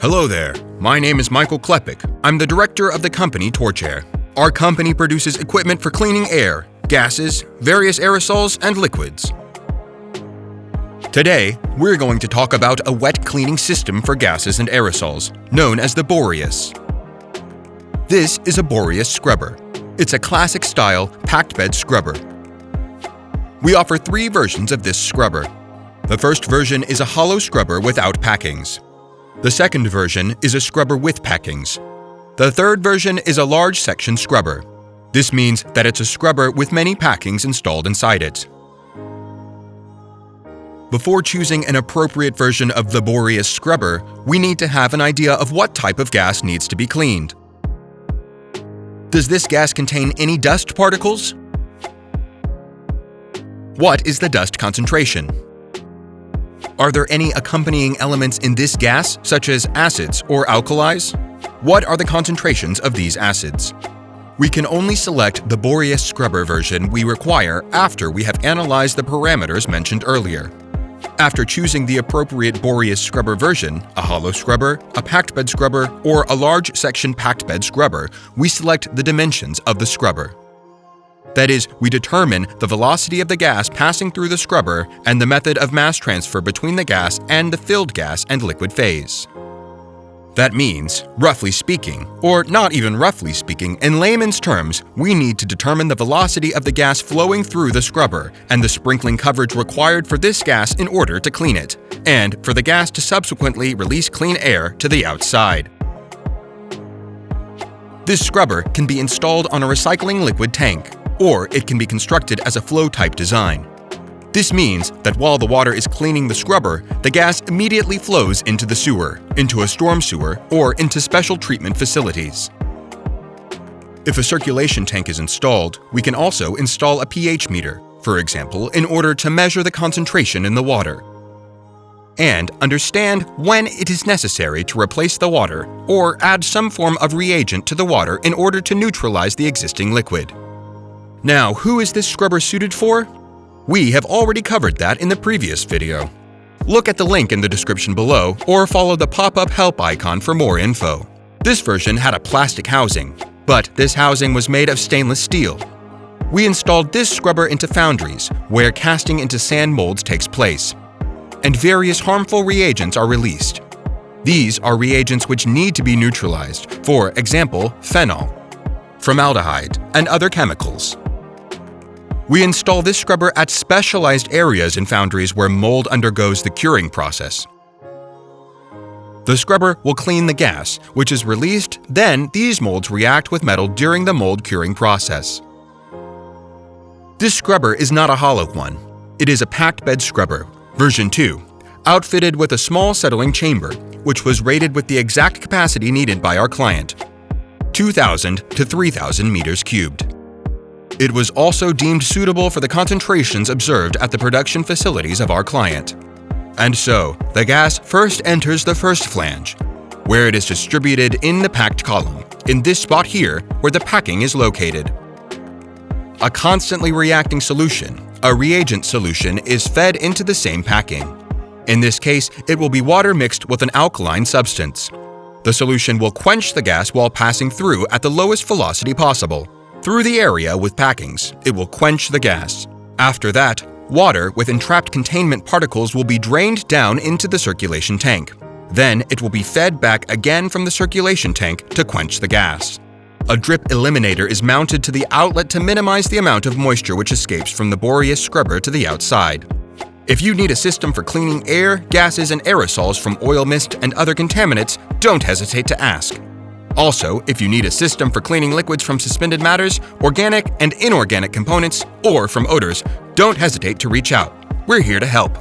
Hello there, my name is Michael Klepik. I'm the director of the company Torchair. Our company produces equipment for cleaning air, gases, various aerosols, and liquids. Today, we're going to talk about a wet cleaning system for gases and aerosols, known as the BOREAS. This is a BOREAS scrubber. It's a classic-style packed bed scrubber. We offer 3 versions of this scrubber. The first version is a hollow scrubber without packings. The second version is a scrubber with packings. The third version is a large section scrubber. This means that it's a scrubber with many packings installed inside it. Before choosing an appropriate version of the BOREAS scrubber, we need to have an idea of what type of gas needs to be cleaned. Does this gas contain any dust particles? What is the dust concentration? Are there any accompanying elements in this gas, such as acids or alkalis? What are the concentrations of these acids? We can only select the BOREAS scrubber version we require after we have analyzed the parameters mentioned earlier. After choosing the appropriate BOREAS scrubber version, a hollow scrubber, a packed bed scrubber, or a large section packed bed scrubber, we select the dimensions of the scrubber. That is, we determine the velocity of the gas passing through the scrubber and the method of mass transfer between the gas and the filled gas and liquid phase. That means, roughly speaking, or not even roughly speaking, in layman's terms, we need to determine the velocity of the gas flowing through the scrubber and the sprinkling coverage required for this gas in order to clean it, and for the gas to subsequently release clean air to the outside. This scrubber can be installed on a recycling liquid tank, or it can be constructed as a flow-type design. This means that while the water is cleaning the scrubber, the gas immediately flows into the sewer, into a storm sewer, or into special treatment facilities. If a circulation tank is installed, we can also install a pH meter, for example, in order to measure the concentration in the water, and understand when it is necessary to replace the water or add some form of reagent to the water in order to neutralize the existing liquid. Now, who is this scrubber suited for? We have already covered that in the previous video. Look at the link in the description below or follow the pop-up help icon for more info. This version had a plastic housing, but this housing was made of stainless steel. We installed this scrubber into foundries, where casting into sand molds takes place, and various harmful reagents are released. These are reagents which need to be neutralized, for example, phenol, formaldehyde, and other chemicals. We install this scrubber at specialized areas in foundries where mold undergoes the curing process. The scrubber will clean the gas, which is released, then these molds react with metal during the mold curing process. This scrubber is not a hollow one. It is a packed bed scrubber, version 2, outfitted with a small settling chamber, which was rated with the exact capacity needed by our client, 2,000 to 3,000 meters cubed. It was also deemed suitable for the concentrations observed at the production facilities of our client. And so, the gas first enters the first flange, where it is distributed in the packed column, in this spot here where the packing is located. A constantly reacting solution, a reagent solution, is fed into the same packing. In this case, it will be water mixed with an alkaline substance. The solution will quench the gas while passing through at the lowest velocity possible. Through the area with packings, it will quench the gas. After that, water with entrapped containment particles will be drained down into the circulation tank. Then it will be fed back again from the circulation tank to quench the gas. A drip eliminator is mounted to the outlet to minimize the amount of moisture which escapes from the BOREAS scrubber to the outside. If you need a system for cleaning air, gases, and aerosols from oil mist and other contaminants, don't hesitate to ask. Also, if you need a system for cleaning liquids from suspended matters, organic and inorganic components, or from odors, don't hesitate to reach out. We're here to help.